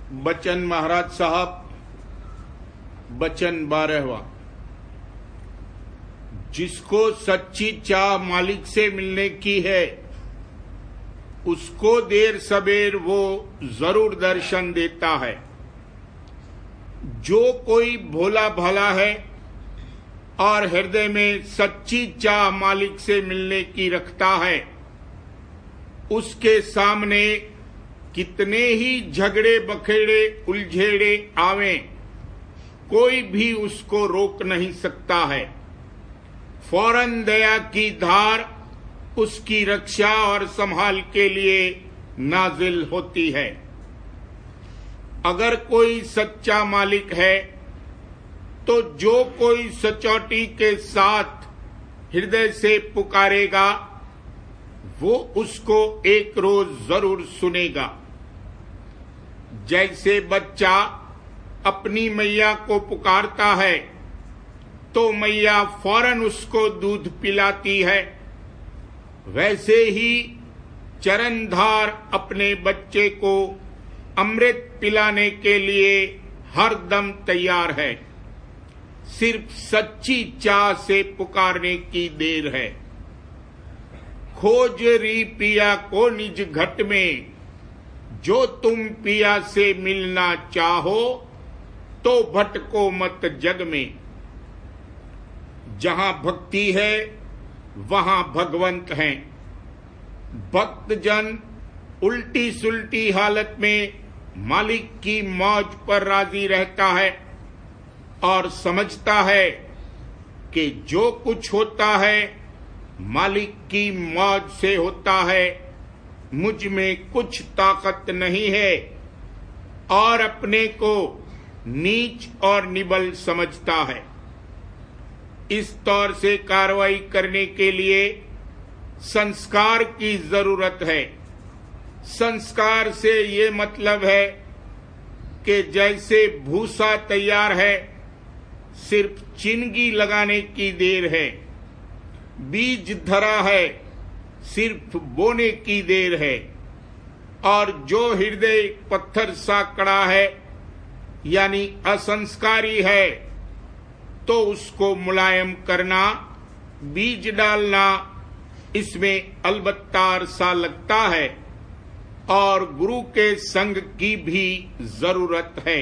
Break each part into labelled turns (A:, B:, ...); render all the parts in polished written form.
A: बचन महाराज साहब, बचन 12वां। जिसको सच्ची चाह मालिक से मिलने की है, उसको देर सबेर वो जरूर दर्शन देता है। जो कोई भोला भाला है और हृदय में सच्ची चाह मालिक से मिलने की रखता है, उसके सामने कितने ही झगड़े बखेड़े उलझेड़े आवें, कोई भी उसको रोक नहीं सकता है। फौरन दया की धार उसकी रक्षा और संभाल के लिए नाजिल होती है। अगर कोई सच्चा मालिक है तो जो कोई सचौटी के साथ हृदय से पुकारेगा, वो उसको एक रोज जरूर सुनेगा। जैसे बच्चा अपनी मैया को पुकारता है तो मैया फौरन उसको दूध पिलाती है, वैसे ही चरणधार अपने बच्चे को अमृत पिलाने के लिए हर दम तैयार है। सिर्फ सच्ची चाह से पुकारने की देर है। खोज री पिया को निज घट में, जो तुम पिया से मिलना चाहो तो भटको मत जग में। जहां भक्ति है वहां भगवंत हैं। भक्त जन उल्टी सुल्टी हालत में मालिक की मौज पर राजी रहता है और समझता है कि जो कुछ होता है मालिक की मौज से होता है, मुझ में कुछ ताकत नहीं है, और अपने को नीच और निबल समझता है। इस तौर से कार्रवाई करने के लिए संस्कार की जरूरत है। संस्कार से ये मतलब है कि जैसे भूसा तैयार है, सिर्फ चिंगी लगाने की देर है। बीज धरा है, सिर्फ बोने की देर है। और जो हृदय पत्थर सा कड़ा है, यानी असंस्कारी है, तो उसको मुलायम करना, बीज डालना, इसमें अलबत्तार सा लगता है और गुरु के संग की भी जरूरत है।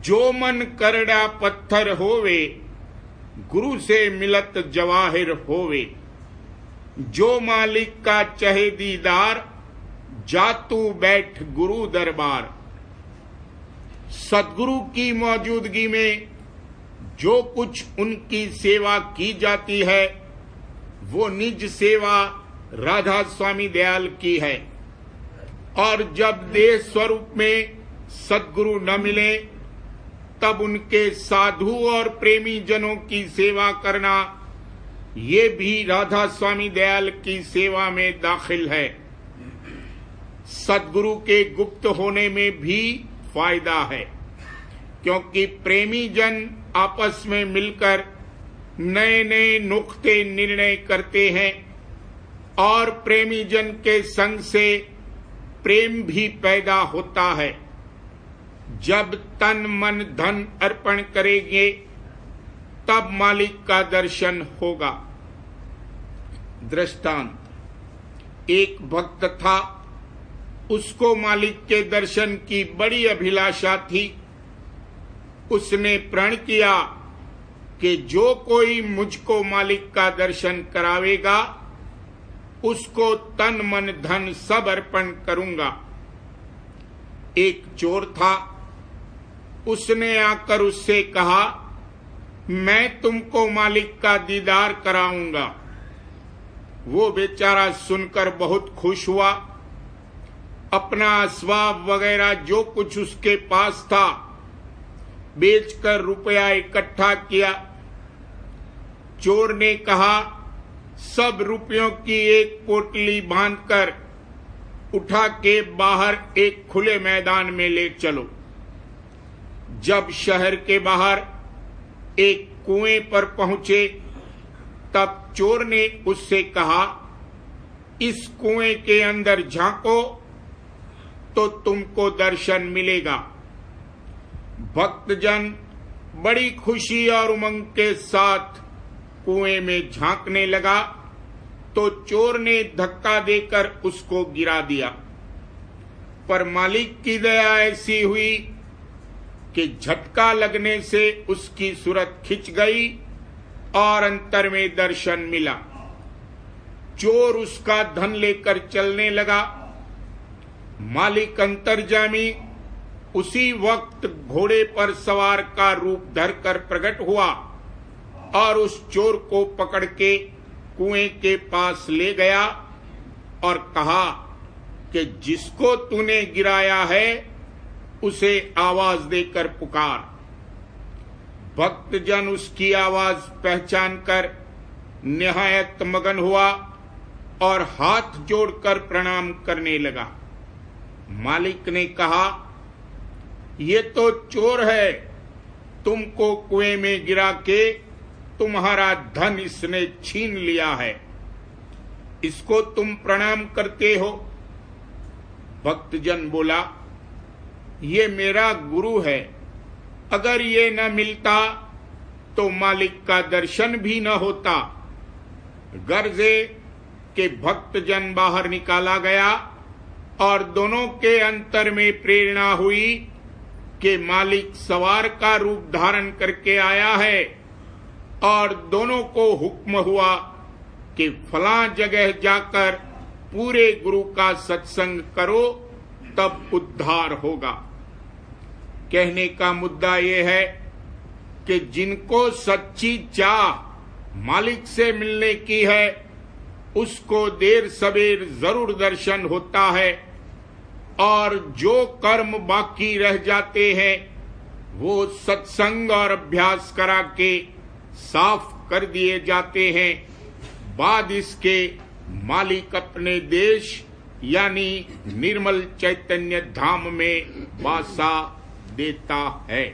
A: जो मन करड़ा पत्थर होवे, गुरु से मिलत जवाहिर होवे। जो मालिक का चहे दीदार, जातू बैठ गुरु दरबार। सद्गुरु की मौजूदगी में जो कुछ उनकी सेवा की जाती है, वो निज सेवा राधा स्वामी दयाल की है। और जब देह स्वरूप में सद्गुरु न मिले, तब उनके साधु और प्रेमी जनों की सेवा करना, ये भी राधा स्वामी दयाल की सेवा में दाखिल है। सद्गुरु के गुप्त होने में भी फायदा है, क्योंकि प्रेमी जन आपस में मिलकर नए नए नुक्ते निर्णय करते हैं और प्रेमी जन के संग से प्रेम भी पैदा होता है। जब तन मन धन अर्पण करेंगे, तब मालिक का दर्शन होगा। दृष्टांत, एक भक्त था, उसको मालिक के दर्शन की बड़ी अभिलाषा थी। उसने प्रण किया कि जो कोई मुझको मालिक का दर्शन करावेगा, उसको तन मन धन सब अर्पण करूंगा। एक चोर था, उसने आकर उससे कहा, मैं तुमको मालिक का दीदार कराऊंगा। वो बेचारा सुनकर बहुत खुश हुआ। अपना अस्बाब वगैरह जो कुछ उसके पास था बेचकर रुपया इकट्ठा किया। चोर ने कहा, सब रुपयों की एक पोटली बांधकर उठा के बाहर एक खुले मैदान में ले चलो। जब शहर के बाहर एक कुएं पर पहुंचे, तब चोर ने उससे कहा, इस कुएं के अंदर झांको तो तुमको दर्शन मिलेगा। भक्तजन बड़ी खुशी और उमंग के साथ कुएं में झांकने लगा तो चोर ने धक्का देकर उसको गिरा दिया, पर मालिक की दया ऐसी हुई कि झटका लगने से उसकी सूरत खिंच गई और अंतर में दर्शन मिला। चोर उसका धन लेकर चलने लगा। मालिक अंतर्जामी उसी वक्त घोड़े पर सवार का रूप धरकर प्रकट हुआ और उस चोर को पकड़ के कुएं के पास ले गया और कहा कि जिसको तूने गिराया है उसे आवाज देकर पुकार। भक्तजन उसकी आवाज पहचान कर निहायत मगन हुआ और हाथ जोड़कर प्रणाम करने लगा। मालिक ने कहा, ये तो चोर है, तुमको कुएं में गिरा के तुम्हारा धन इसने छीन लिया है, इसको तुम प्रणाम करते हो। भक्तजन बोला, ये मेरा गुरु है, अगर ये न मिलता तो मालिक का दर्शन भी न होता। गर्जे के भक्तजन बाहर निकाला गया और दोनों के अंतर में प्रेरणा हुई कि मालिक सवार का रूप धारण करके आया है और दोनों को हुक्म हुआ कि फलां जगह जाकर पूरे गुरु का सत्संग करो, तब उद्धार होगा। कहने का मुद्दा यह है कि जिनको सच्ची चाह मालिक से मिलने की है उसको देर सवेर जरूर दर्शन होता है, और जो कर्म बाकी रह जाते हैं वो सत्संग और अभ्यास करा के साफ कर दिए जाते हैं। बाद इसके मालिक अपने देश यानी निर्मल चैतन्य धाम में वासा देता है।